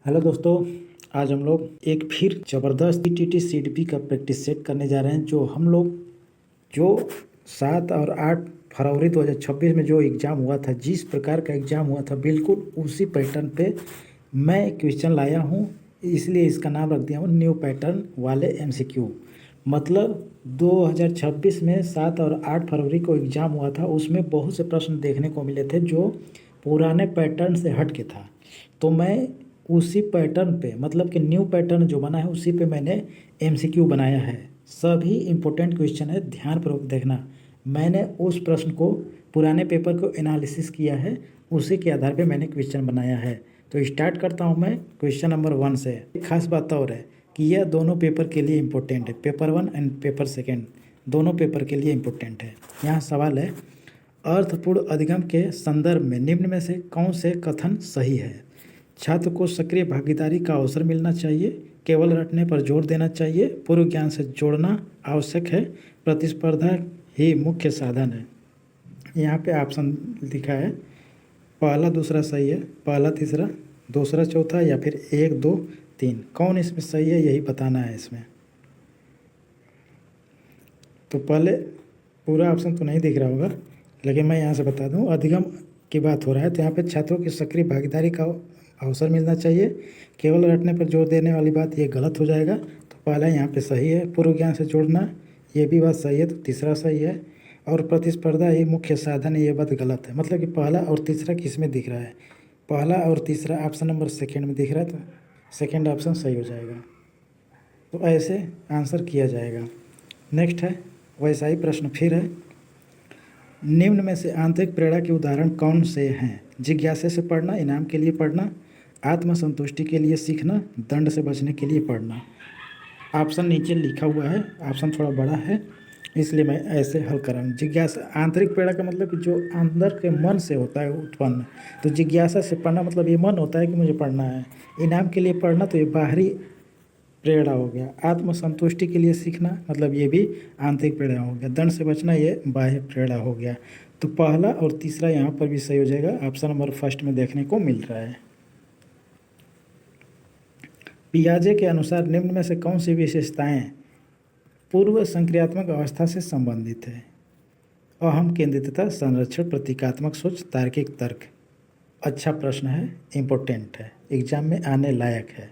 Hello दोस्तों, आज हम लोग एक फिर ज़बरदस्त टीटी सीडीपी का प्रैक्टिस सेट करने जा रहे हैं। जो 7 और 8 फरवरी 2026 में जो एग्ज़ाम हुआ था, जिस प्रकार का एग्ज़ाम हुआ था, बिल्कुल उसी पैटर्न पे मैं क्वेश्चन लाया हूँ। इसलिए इसका नाम रख दिया हूँ न्यू पैटर्न वाले एमसीक्यू। मतलब 2026 में 7 और 8 फरवरी को एग्ज़ाम हुआ था, उसमें बहुत से प्रश्न देखने को मिले थे जो पुराने पैटर्न से हट के था। तो मैं उसी पैटर्न पे, मतलब कि न्यू पैटर्न जो बना है उसी पे मैंने एमसीक्यू बनाया है। सभी इम्पोर्टेंट क्वेश्चन है, ध्यानपूर्वक देखना। मैंने उस प्रश्न को, पुराने पेपर को एनालिसिस किया है, उसी के आधार पे मैंने क्वेश्चन बनाया है। तो स्टार्ट करता हूँ मैं क्वेश्चन नंबर 1 से। एक खास बात और है कि यह दोनों पेपर के लिए इम्पोर्टेंट है, पेपर 1 एंड पेपर 2 दोनों पेपर के लिए इम्पोर्टेंट है। यहाँ सवाल है, अर्थपूर्ण अधिगम के संदर्भ में निम्न में से कौन से कथन सही है? छात्र को सक्रिय भागीदारी का अवसर मिलना चाहिए, केवल रटने पर जोर देना चाहिए, पूर्व ज्ञान से जोड़ना आवश्यक है, प्रतिस्पर्धा ही मुख्य साधन है। यहाँ पे ऑप्शन लिखा है, पहला दूसरा सही है, पहला तीसरा, दूसरा चौथा, या फिर 1 2 3। कौन इसमें सही है यही बताना है इसमें। तो पहले पूरा ऑप्शन तो नहीं दिख रहा होगा, लेकिन मैं यहाँ से बता दूँ, अधिगम की बात हो रहा है तो यहाँ पे छात्रों की सक्रिय भागीदारी का अवसर मिलना चाहिए। केवल रटने पर जोर देने वाली बात ये गलत हो जाएगा। तो पहला यहाँ पे सही है, पूर्व ज्ञान से जोड़ना ये भी बात सही है, तो तीसरा सही है। और प्रतिस्पर्धा ही मुख्य साधन है, ये बात गलत है। मतलब कि पहला और तीसरा किस में दिख रहा है? पहला और तीसरा ऑप्शन नंबर 2 में दिख रहा है, तो सेकेंड ऑप्शन सही हो जाएगा। तो ऐसे आंसर किया जाएगा। नेक्स्ट है, वैसा ही प्रश्न फिर है, निम्न में से आंतरिक प्रेरणा के उदाहरण कौन से हैं? जिज्ञासा से पढ़ना, इनाम के लिए पढ़ना, आत्मसंतुष्टि के लिए सीखना, दंड से बचने के लिए पढ़ना। ऑप्शन नीचे लिखा हुआ है, ऑप्शन थोड़ा बड़ा है इसलिए मैं ऐसे हल कर रहा हूँ। जिज्ञासा, आंतरिक प्रेरणा का मतलब कि जो अंदर के मन से होता है उत्पन्न। तो जिज्ञासा से पढ़ना मतलब ये मन होता है कि मुझे पढ़ना है। इनाम के लिए पढ़ना तो ये बाहरी प्रेरणा हो गया। आत्मसंतुष्टि के लिए सीखना मतलब ये भी आंतरिक प्रेरणा हो गया। दंड से बचना ये बाह्य प्रेरणा हो गया। तो पहला और तीसरा यहाँ पर भी सही हो जाएगा, ऑप्शन नंबर 1 में देखने को मिल रहा है। पियाजे के अनुसार निम्न में से कौन सी विशेषताएं पूर्व संक्रियात्मक अवस्था से संबंधित है? अहम केंद्रितता, संरक्षण, प्रतीकात्मक सोच, तार्किक तर्क। अच्छा प्रश्न है, इम्पोर्टेंट है, एग्जाम में आने लायक है।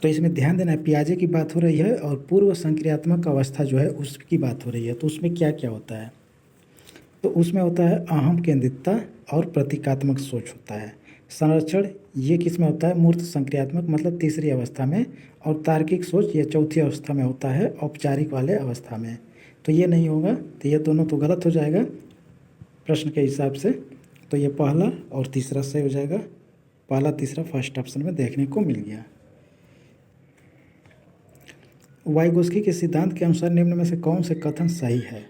तो इसमें ध्यान देना है, पियाजे की बात हो रही है और पूर्व संक्रियात्मक अवस्था जो है उसकी बात हो रही है। तो उसमें क्या क्या होता है? तो उसमें होता है अहम केंद्रितता और प्रतीकात्मक सोच होता है। संरक्षण ये किस में होता है? मूर्त संक्रियात्मक मतलब तीसरी अवस्था में। और तार्किक सोच ये चौथी अवस्था में होता है, औपचारिक वाले अवस्था में। तो ये नहीं होगा, तो ये दोनों तो गलत हो जाएगा प्रश्न के हिसाब से। तो ये पहला और तीसरा सही हो जाएगा। पहला तीसरा फर्स्ट ऑप्शन में देखने को मिल गया। वाइगोस्की के सिद्धांत के अनुसार निम्न में से कौन से कथन सही है?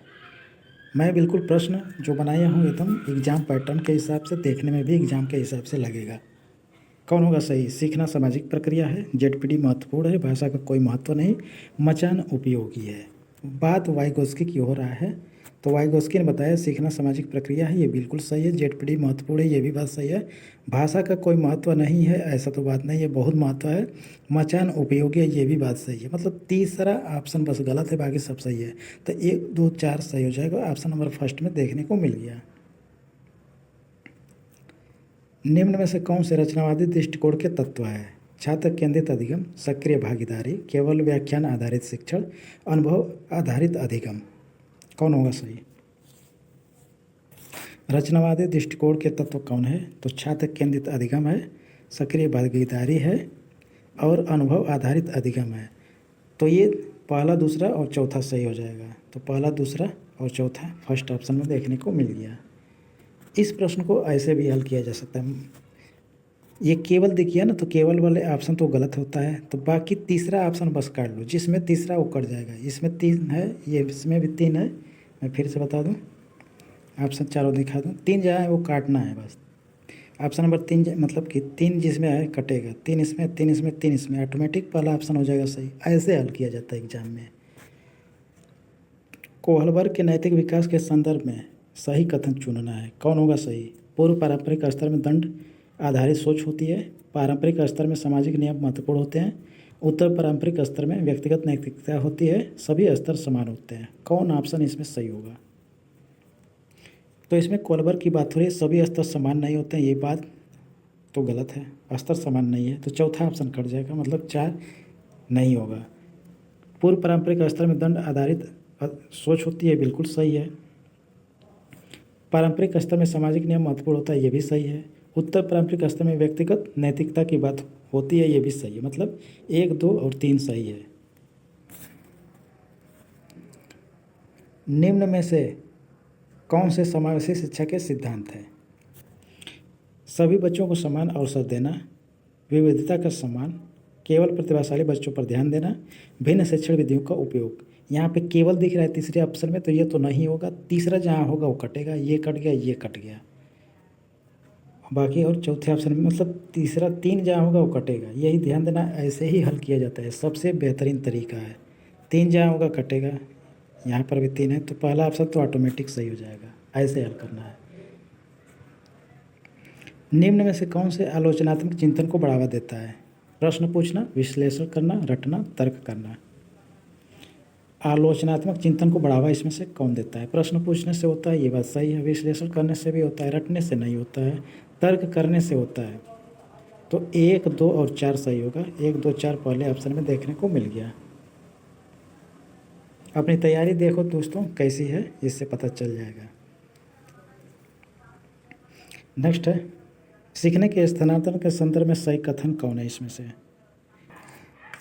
मैं बिल्कुल प्रश्न जो बनाया हूँ एकदम एग्जाम पैटर्न के हिसाब से, देखने में भी एग्जाम के हिसाब से लगेगा। कौन होगा सही? सीखना सामाजिक प्रक्रिया है, जेडपीडी महत्वपूर्ण है, भाषा का कोई महत्व नहीं, मचान उपयोगी है। बात वाइगोस्की की हो रहा है, तो वाइगोस्की ने बताया सीखना सामाजिक प्रक्रिया है, ये बिल्कुल सही है। जेडपीडी महत्वपूर्ण है, ये भी बात सही है। भाषा का कोई महत्व नहीं है, ऐसा तो बात नहीं है, बहुत महत्व है। मचान उपयोगी है, ये भी बात सही है। मतलब तीसरा ऑप्शन बस गलत है, बाकी सब सही है। तो 1 2 4 सही हो जाएगा। ऑप्शन नंबर 1 में देखने को मिल गया। निम्न में से कौन से रचनावादी दृष्टिकोण के तत्व है? छात्र केंद्रित अधिगम, सक्रिय भागीदारी, केवल व्याख्यान आधारित शिक्षण, अनुभव आधारित अधिगम। कौन होगा सही? रचनावादी दृष्टिकोण के तत्व कौन है? तो छात्र केंद्रित अधिगम है, सक्रिय भागीदारी है और अनुभव आधारित अधिगम है। तो ये पहला दूसरा और चौथा सही हो जाएगा। तो पहला दूसरा और चौथा फर्स्ट ऑप्शन में देखने को मिल गया। इस प्रश्न को ऐसे भी हल किया जा सकता है। ये केवल देखिए ना, तो केवल वाले ऑप्शन तो गलत होता है, तो बाकी तीसरा ऑप्शन बस काट लो, जिसमें तीसरा वो कट जाएगा। इसमें 3 है, ये इसमें भी 3 है। मैं फिर से बता दूं, ऑप्शन चारों दिखा दूं, 3 जहाँ है वो काटना है बस। ऑप्शन नंबर 3 मतलब कि 3 जिसमें है कटेगा, 3 इसमें, 3 इसमें, 3 इसमें, ऑटोमेटिक पहला ऑप्शन हो जाएगा सही। ऐसे हल किया जाता है एग्जाम में। कोहलबर्ग के नैतिक विकास के संदर्भ में सही कथन चुनना है। कौन होगा सही? पूर्व पारंपरिक स्तर में दंड आधारित सोच होती है। पारंपरिक स्तर में सामाजिक नियम महत्वपूर्ण होते हैं। उत्तर पारंपरिक स्तर में व्यक्तिगत नैतिकता होती है। सभी स्तर समान होते हैं। कौन ऑप्शन इसमें सही होगा? तो इसमें कोलबर की बात हो रही है, सभी स्तर समान नहीं होते हैं, ये बात तो गलत है, स्तर समान नहीं है, तो चौथा ऑप्शन कट जाएगा, मतलब 4 नहीं होगा। पूर्व पारंपरिक स्तर में दंड आधारित सोच होती है, बिल्कुल सही है। पारंपरिक स्तर में सामाजिक नियम महत्वपूर्ण होता है, ये भी सही है। उत्तर पारंपरिक स्तर में व्यक्तिगत नैतिकता की बात होती है, ये भी सही है। मतलब 1, 2 और 3 सही है। निम्न में से कौन से समावेशी शिक्षा के सिद्धांत हैं? सभी बच्चों को समान अवसर देना, विविधता का सम्मान, केवल प्रतिभाशाली बच्चों पर ध्यान देना, भिन्न शिक्षण विधियों का उपयोग। यहाँ पे केवल दिख रहा है तीसरे ऑप्शन में, तो ये तो नहीं होगा। तीसरा जहाँ होगा वो कटेगा, ये कट गया, ये कट गया। बाकी और चौथे ऑप्शन में मतलब तीसरा 3 जहाँ होगा वो कटेगा। यही ध्यान देना, ऐसे ही हल किया जाता है, सबसे बेहतरीन तरीका है। 3 जहाँ होगा कटेगा, यहाँ पर भी 3 है, तो पहला ऑप्शन तो ऑटोमेटिक सही हो जाएगा। ऐसे हल करना है। निम्न में से कौन से आलोचनात्मक चिंतन को बढ़ावा देता है? प्रश्न पूछना, विश्लेषण करना, रटना, तर्क करना। आलोचनात्मक चिंतन को बढ़ावा इसमें से कौन देता है? प्रश्न पूछने से होता है, ये बात सही है। विश्लेषण करने से भी होता है, रटने से नहीं होता है, तर्क करने से होता है। तो 1, 2 और 4 सही होगा। 1, 2, 4 पहले ऑप्शन में देखने को मिल गया। अपनी तैयारी देखो दोस्तों कैसी है, इससे पता चल जाएगा। नेक्स्ट है, सीखने के स्थानांतरण के संदर्भ में सही कथन कौन है? इसमें से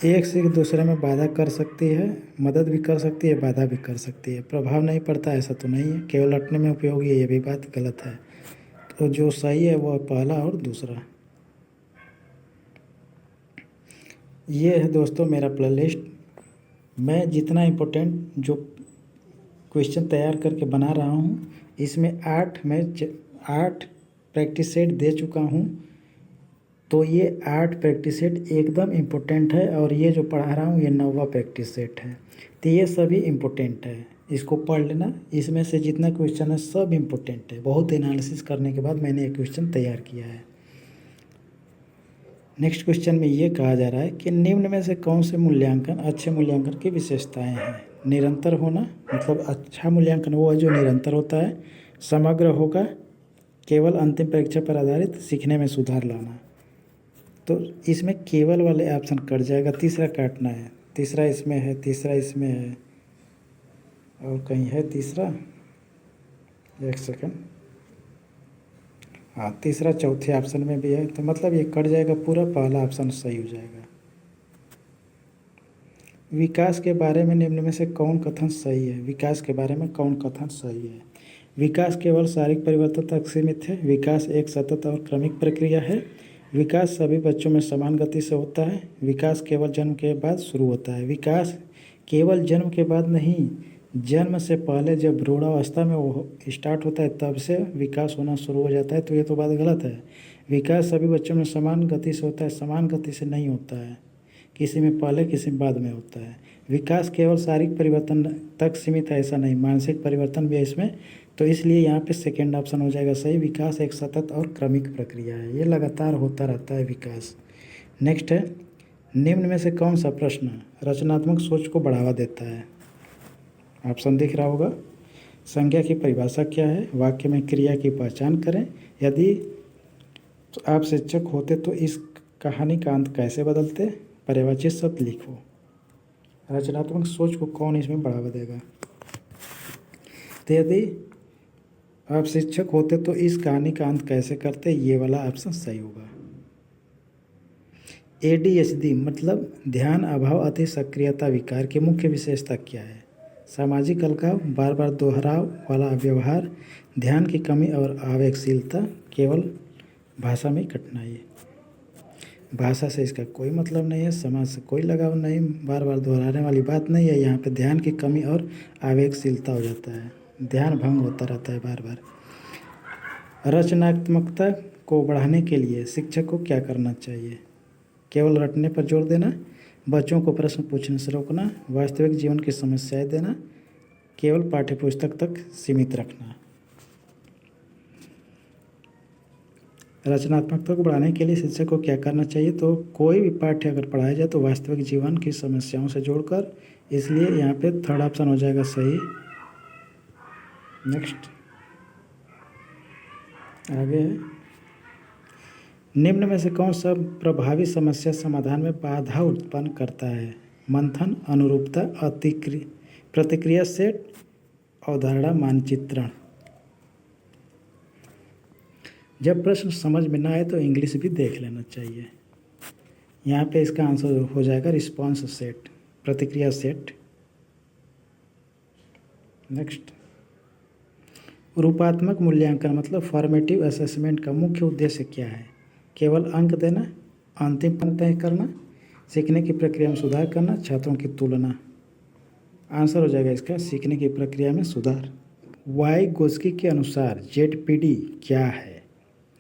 एक सीख दूसरे में बाधा कर सकती है, मदद भी कर सकती है, बाधा भी कर सकती है। प्रभाव नहीं पड़ता ऐसा तो नहीं है, केवल रटने में उपयोगी है, ये भी बात गलत है। तो जो सही है वो पहला और दूसरा। ये है दोस्तों मेरा प्लेलिस्ट। मैं जितना इम्पोर्टेंट जो क्वेश्चन तैयार करके बना रहा हूँ, इसमें 8 प्रैक्टिस सेट दे चुका हूँ। तो ये 8 प्रैक्टिस सेट एकदम इम्पोर्टेंट है, और ये जो पढ़ा रहा हूँ ये 9वां प्रैक्टिस सेट है। तो ये सभी इम्पोर्टेंट है, इसको पढ़ लेना। इसमें से जितना क्वेश्चन है सब इम्पोर्टेंट है। बहुत एनालिसिस करने के बाद मैंने ये क्वेश्चन तैयार किया है। नेक्स्ट क्वेश्चन में ये कहा जा रहा है कि निम्न में से कौन से मूल्यांकन अच्छे मूल्यांकन की विशेषताएं हैं? निरंतर होना, मतलब अच्छा मूल्यांकन वो है जो निरंतर होता है। समग्र होगा, केवल अंतिम परीक्षा पर आधारित, सीखने में सुधार लाना। तो इसमें केवल वाले ऑप्शन कट जाएगा, तीसरा काटना है। तीसरा इसमें है, तीसरा इसमें है, और कहीं है तीसरा, एक सेकंड, हाँ तीसरा चौथे ऑप्शन में भी है। तो मतलब ये कट जाएगा पूरा, पहला ऑप्शन सही हो जाएगा। विकास के बारे में निम्न में से कौन कथन सही है? विकास के बारे में कौन कथन सही है? विकास केवल शारीरिक परिवर्तन तक सीमित है। विकास एक सतत और क्रमिक प्रक्रिया है। विकास सभी बच्चों में समान गति से होता है। विकास केवल जन्म के बाद शुरू होता है। विकास केवल जन्म के बाद नहीं, जन्म से पहले जब भ्रूणावस्था में वो स्टार्ट होता है तब से विकास होना शुरू हो जाता है। तो ये तो बात गलत है। विकास सभी बच्चों में समान गति से होता है, समान गति से नहीं होता है। किसी में पहले किसी में बाद में होता है। विकास केवल शारीरिक परिवर्तन तक सीमित है, ऐसा नहीं, मानसिक परिवर्तन भी है इसमें। तो इसलिए यहाँ पे सेकेंड ऑप्शन हो जाएगा सही। विकास एक सतत और क्रमिक प्रक्रिया है, ये लगातार होता रहता है विकास। नेक्स्ट है, निम्न में से कौन सा प्रश्न रचनात्मक सोच को बढ़ावा देता है? ऑप्शन दिख रहा होगा। संज्ञा की परिभाषा क्या है? वाक्य में क्रिया की पहचान करें। यदि तो आप शिक्षक होते तो इस कहानी का अंत कैसे बदलते? पर्यायवाची शब्द लिखो। रचनात्मक सोच को कौन इसमें बढ़ावा देगा? तो यदि आप शिक्षक होते तो इस कहानी का अंत कैसे करते? ये वाला ऑप्शन सही होगा। ADHD मतलब ध्यान अभाव अति सक्रियता विकार की मुख्य विशेषता क्या है? सामाजिक अलगाव, बार बार दोहराव वाला व्यवहार, ध्यान की कमी और आवेगशीलता, केवल भाषा में कठिनाई। भाषा से इसका कोई मतलब नहीं है, समाज से कोई लगाव नहीं, बार बार दोहराने वाली बात नहीं है। यहाँ पे ध्यान की कमी और आवेगशीलता हो जाता है, ध्यान भंग होता रहता है बार बार। रचनात्मकता को बढ़ाने के लिए शिक्षक को क्या करना चाहिए? केवल रटने पर जोर देना, बच्चों को प्रश्न पूछने से रोकना, वास्तविक जीवन की समस्याएं देना, केवल पाठ्यपुस्तक तक सीमित रखना। रचनात्मकता को बढ़ाने के लिए शिक्षक को क्या करना चाहिए? तो कोई भी पाठ्य अगर पढ़ाया जाए तो वास्तविक जीवन की समस्याओं से जोड़कर, इसलिए यहाँ पे थर्ड ऑप्शन हो जाएगा सही। नेक्स्ट आगे है, निम्न में से कौन सा प्रभावी समस्या समाधान में बाधा उत्पन्न करता है? मंथन, अनुरूपता, प्रतिक्रिया सेट, अवधारणा मानचित्रण। जब प्रश्न समझ में ना आए तो इंग्लिश भी देख लेना चाहिए। यहाँ पे इसका आंसर हो जाएगा रिस्पॉन्स सेट, प्रतिक्रिया सेट। नेक्स्ट, रूपात्मक मूल्यांकन मतलब फॉर्मेटिव असेसमेंट का मुख्य उद्देश्य क्या है? केवल अंक देना, अंतिम अंक तय करना, सीखने की प्रक्रिया में सुधार करना, छात्रों की तुलना। आंसर हो जाएगा इसका सीखने की प्रक्रिया में सुधार। वाइगोत्स्की के अनुसार ZPD क्या है?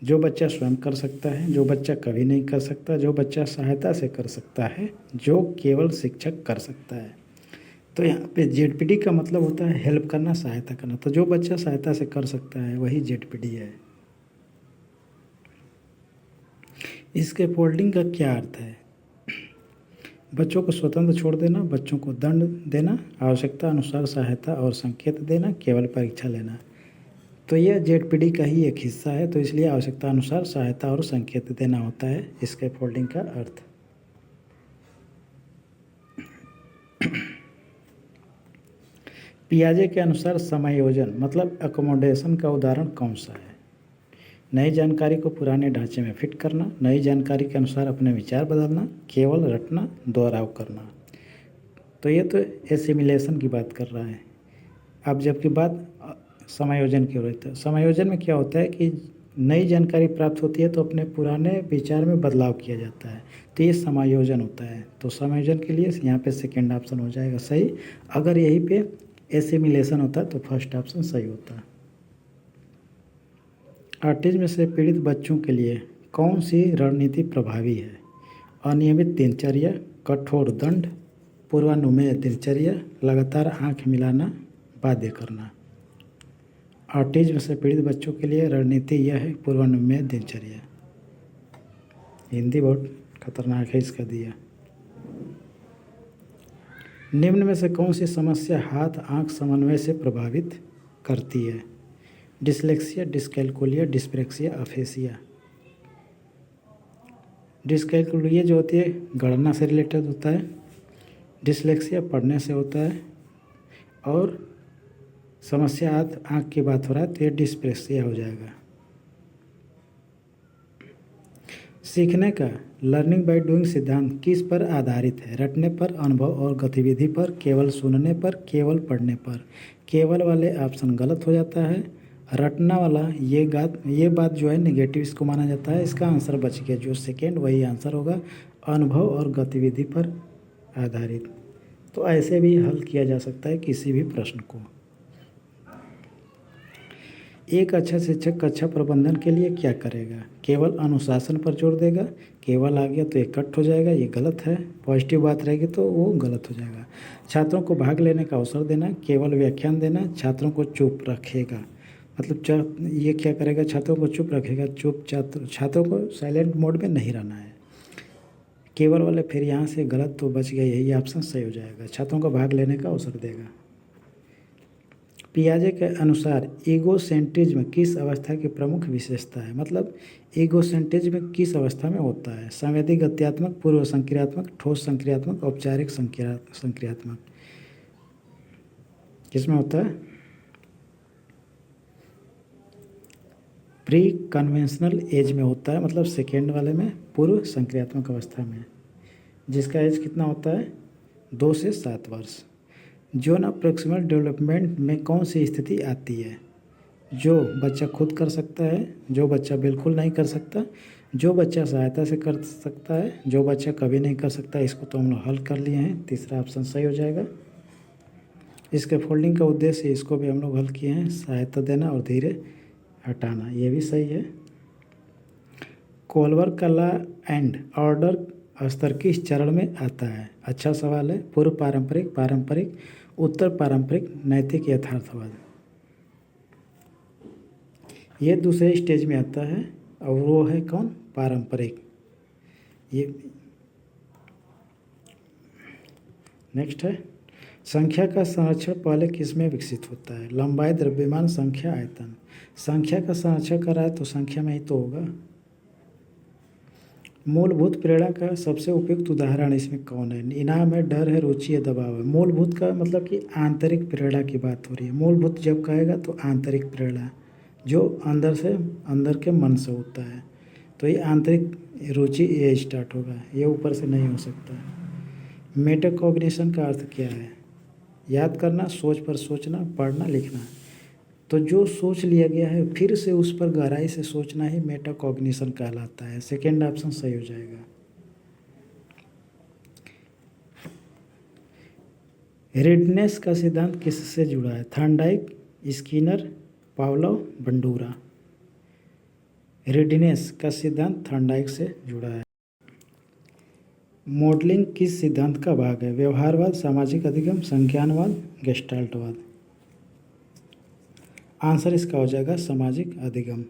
जो बच्चा स्वयं कर सकता है, जो बच्चा कभी नहीं कर सकता, जो बच्चा सहायता से कर सकता है, जो केवल शिक्षक कर सकता है। तो यहाँ पे ZPD का मतलब होता है हेल्प करना, सहायता करना। तो जो बच्चा सहायता से कर सकता है वही ZPD है। इसके फोल्डिंग का क्या अर्थ है? बच्चों को स्वतंत्र छोड़ देना, बच्चों को दंड देना, आवश्यकता अनुसार सहायता और संकेत देना, केवल परीक्षा लेना। तो यह ZPD का ही एक हिस्सा है, तो इसलिए आवश्यकता अनुसार सहायता और संकेत देना होता है इसके फोल्डिंग का अर्थ। पियाजे के अनुसार समायोजन मतलब अकोमोडेशन का उदाहरण कौन सा है? नई जानकारी को पुराने ढांचे में फिट करना, नई जानकारी के अनुसार अपने विचार बदलना, केवल रटना, दोहराव करना। तो ये तो एसिमिलेशन की बात कर रहा है। अब जबकि बात समायोजन की हो रही है, समायोजन में क्या होता है कि नई जानकारी प्राप्त होती है तो अपने पुराने विचार में बदलाव किया जाता है, तो ये समायोजन होता है। तो समायोजन के लिए यहाँ पे सेकेंड ऑप्शन हो जाएगा सही। अगर यहीं पे एसिमिलेशन होता तो फर्स्ट ऑप्शन सही होता। ऑटिज्म से पीड़ित बच्चों के लिए कौन सी रणनीति प्रभावी है? अनियमित दिनचर्या, कठोर दंड, पूर्वानुमेय दिनचर्या, लगातार आंख मिलाना, बाध्य करना। ऑटिज्म से पीड़ित बच्चों के लिए रणनीति यह है पूर्वानुमेय दिनचर्या। हिंदी बहुत खतरनाक है इसका दिया। निम्न में से कौन सी समस्या हाथ आंख समन्वय से प्रभावित करती है? Dyslexia, dyscalculia, dyspraxia, aphasia. Dyscalculia जो होती है गणना से रिलेटेड होता है, डिसलेक्सिया पढ़ने से होता है, और समस्या हाथ आंख की बात हो रहा है तो ये डिस्प्रेक्सिया हो जाएगा। सीखने का लर्निंग बाय डूइंग सिद्धांत किस पर आधारित है? रटने पर, अनुभव और गतिविधि पर, केवल सुनने पर, केवल पढ़ने पर। केवल वाले ऑप्शन गलत हो जाता है। रटना वाला ये बात जो है नेगेटिव इसको माना जाता है। इसका आंसर बच गया जो सेकेंड, वही आंसर होगा अनुभव और गतिविधि पर आधारित। तो ऐसे भी हल किया जा सकता है किसी भी प्रश्न को। एक अच्छा शिक्षक कक्षा प्रबंधन के लिए क्या करेगा? केवल अनुशासन पर जोर देगा, केवल आ गया तो ये कट हो जाएगा, ये गलत है। पॉजिटिव बात रहेगी तो वो गलत हो जाएगा। छात्रों को भाग लेने का अवसर देना, केवल व्याख्यान देना, छात्रों को चुप रखेगा। मतलब ये क्या करेगा? छात्रों को चुप रखेगा, छात्रों को साइलेंट मोड में नहीं रहना है। केवल वाले फिर यहाँ से गलत तो बच गया, यही ऑप्शन सही हो जाएगा। छात्रों को भाग लेने का अवसर देगा। पियाजे के अनुसार ईगोसेंट्रिज्म किस अवस्था की प्रमुख विशेषता है? मतलब ईगोसेंट्रिज्म किस अवस्था में होता है? संवेदी गत्यात्मक, पूर्व संक्रियात्मक, ठोस संक्रियात्मक, औपचारिक संक्रियात्मक। किसमें होता है? प्री कन्वेंशनल एज में होता है, मतलब सेकेंड वाले में, पूर्व संक्रियात्मक अवस्था में, जिसका एज कितना होता है? 2 से 7 वर्ष। जोन ऑफ प्रॉक्सिमल डेवलपमेंट में कौन सी स्थिति आती है? जो बच्चा खुद कर सकता है, जो बच्चा बिल्कुल नहीं कर सकता, जो बच्चा सहायता से कर सकता है, जो बच्चा कभी नहीं कर सकता। इसको तो हम लोग हल कर लिए हैं, तीसरा ऑप्शन सही हो जाएगा। इसके फोल्डिंग का उद्देश्य इसको भी हम लोग हल किए हैं, सहायता देना और धीरे हटाना, ये भी सही है। कोलबर्ग का लॉ एंड ऑर्डर स्तर किस चरण में आता है? अच्छा सवाल है। पूर्व पारंपरिक, पारंपरिक, उत्तर पारंपरिक, नैतिक, यथार्थवाद। ये दूसरे स्टेज में आता है। और वो है कौन, पारंपरिक। ये नेक्स्ट है, संख्या का संरक्षण पहले किस में विकसित होता है, लंबाई, द्रव्यमान, संख्या, आयतन। संख्या का संरक्षण करा है तो संख्या में ही तो होगा। मूलभूत प्रेरणा का सबसे उपयुक्त उदाहरण इसमें कौन है, इनाम है, डर है, रुचि है, दबाव है। मूलभूत का मतलब कि आंतरिक प्रेरणा की बात हो रही है। मूलभूत जब कहेगा तो आंतरिक प्रेरणा जो अंदर से, अंदर के मन से होता है, तो ये आंतरिक रुचि ये स्टार्ट होगा, ये ऊपर से नहीं हो सकता। मेटाकॉग्निशन का अर्थ क्या है, याद करना, सोच पर सोचना, पढ़ना, लिखना। तो जो सोच लिया गया है फिर से उस पर गहराई से सोचना ही मेटाकॉग्निशन कहलाता है। सेकेंड ऑप्शन सही हो जाएगा। रीडनेस का सिद्धांत किससे जुड़ा है, थॉर्नडाइक, स्किनर, पावलोव, बंडूरा। रीडनेस का सिद्धांत थॉर्नडाइक से जुड़ा है। मॉडलिंग किस सिद्धांत का भाग है, व्यवहारवाद, सामाजिक अधिगम, संज्ञानवाद, गेस्टाल्टवाद। आंसर इसका हो जाएगा सामाजिक अधिगम।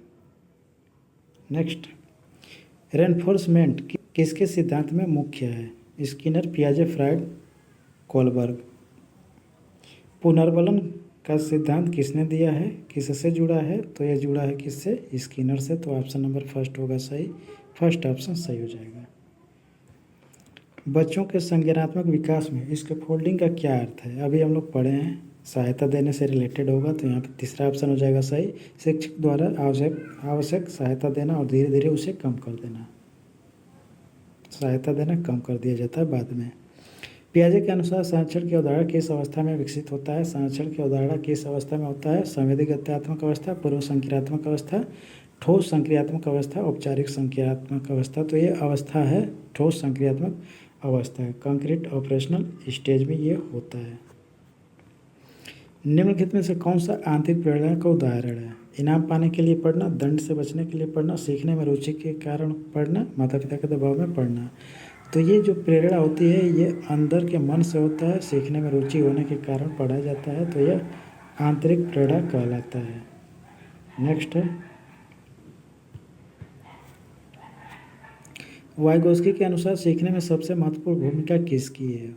नेक्स्ट, रेनफोर्समेंट किसके सिद्धांत में मुख्य है, स्किनर, पियाजे, फ्रायड, कोलबर्ग। पुनर्बलन का सिद्धांत किसने दिया है, किससे जुड़ा है, तो यह जुड़ा है किससे, स्किनर से। तो ऑप्शन नंबर फर्स्ट होगा सही, फर्स्ट ऑप्शन सही हो जाएगा। बच्चों के संज्ञानात्मक विकास में स्कैफोल्डिंग का क्या अर्थ है, अभी हम लोग पढ़े हैं, सहायता देने से रिलेटेड होगा, तो यहाँ पे तीसरा ऑप्शन हो जाएगा सही। शिक्षक द्वारा आवश्यक सहायता देना और धीरे धीरे उसे कम कर देना। सहायता देना कम कर दिया जाता है बाद में। पियाजे के अनुसार संरक्षण की अवधारणा किस अवस्था में विकसित होता है, संरक्षण की अवधारणा किस अवस्था में होता है, संवेदी गत्यात्मक अवस्था, पूर्व संक्रियात्मक अवस्था, ठोस संक्रियात्मक अवस्था, औपचारिक संक्रियात्मक अवस्था। तो ये अवस्था है ठोस संक्रियात्मक अवस्था है, कंक्रीट ऑपरेशनल स्टेज में ये होता है। निम्नलिखित में से कौन सा आंतरिक प्रेरणा का उदाहरण है, इनाम पाने के लिए पढ़ना, दंड से बचने के लिए पढ़ना, सीखने में रुचि के कारण पढ़ना, माता पिता के दबाव में पढ़ना। तो ये जो प्रेरणा होती है ये अंदर के मन से होता है, सीखने में रुचि होने के कारण पढ़ा जाता है, तो यह आंतरिक प्रेरणा कहलाता है। नेक्स्ट है, वाइगोस्की के अनुसार सीखने में सबसे महत्वपूर्ण भूमिका किसकी है,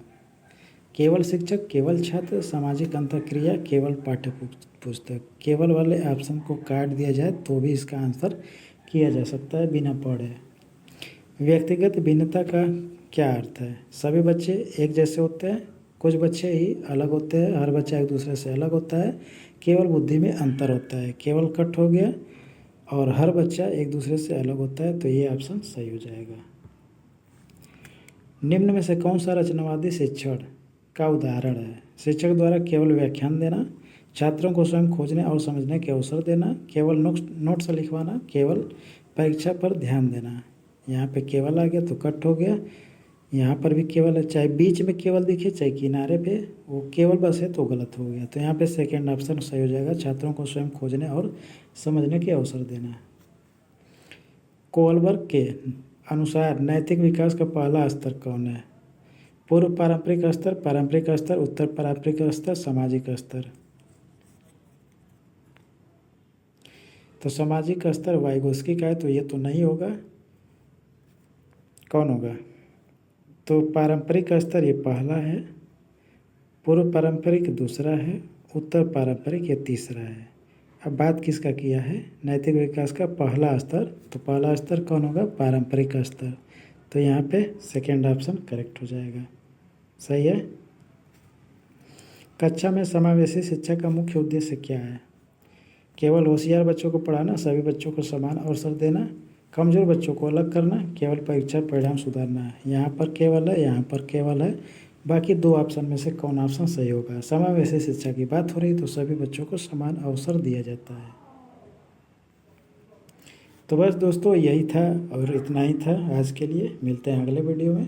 केवल शिक्षक, केवल छात्र, सामाजिक अंतःक्रिया, केवल पाठ्य पुस्तक। केवल वाले ऑप्शन को काट दिया जाए तो भी इसका आंसर किया जा सकता है बिना पढ़े। व्यक्तिगत भिन्नता का क्या अर्थ है, सभी बच्चे एक जैसे होते हैं, कुछ बच्चे ही अलग होते हैं, हर बच्चा एक दूसरे से अलग होता है, केवल बुद्धि में अंतर होता है, केवल कट हो गया, और हर बच्चा एक दूसरे से अलग होता है। तो ये ऑप्शन सही हो जाएगा। निम्न में से कौन सा रचनावादी शिक्षण का उदाहरण है, शिक्षक द्वारा केवल व्याख्यान देना, छात्रों को स्वयं खोजने और समझने के अवसर देना, केवल नोट्स लिखवाना, केवल परीक्षा पर ध्यान देना। यहाँ पे केवल आ गया तो कट हो गया, यहाँ पर भी केवल है, चाहे बीच में केवल दिखे चाहे किनारे पे वो केवल बस है तो गलत हो गया। तो यहाँ पे सेकेंड ऑप्शन सही हो जाएगा, छात्रों को स्वयं खोजने और समझने के अवसर देना। कोलबर्ग के अनुसार नैतिक विकास का पहला स्तर कौन है, पूर्व पारंपरिक स्तर, पारंपरिक स्तर, उत्तर पारंपरिक स्तर, सामाजिक स्तर। तो सामाजिक स्तर वाइगोस्की का है, तो ये तो नहीं होगा, कौन होगा, तो पारंपरिक स्तर ये पहला है, पूर्व पारंपरिक दूसरा है, उत्तर पारंपरिक ये तीसरा है। अब बात किसका किया है, नैतिक विकास का पहला स्तर, तो पहला स्तर कौन होगा, पारंपरिक स्तर। तो यहाँ पे सेकेंड ऑप्शन करेक्ट हो जाएगा, सही है। कक्षा में समावेशी शिक्षा का मुख्य उद्देश्य क्या है, केवल होशियार बच्चों को पढ़ाना, सभी बच्चों को समान अवसर देना, कमज़ोर बच्चों को अलग करना, केवल परीक्षा परिणाम सुधारना। यहाँ पर केवल है, यहाँ पर केवल है, बाकी दो ऑप्शन में से कौन ऑप्शन सही होगा। समावेशी शिक्षा की बात हो रही तो सभी बच्चों को समान अवसर दिया जाता है। तो बस दोस्तों यही था और इतना ही था आज के लिए, मिलते हैं अगले वीडियो में।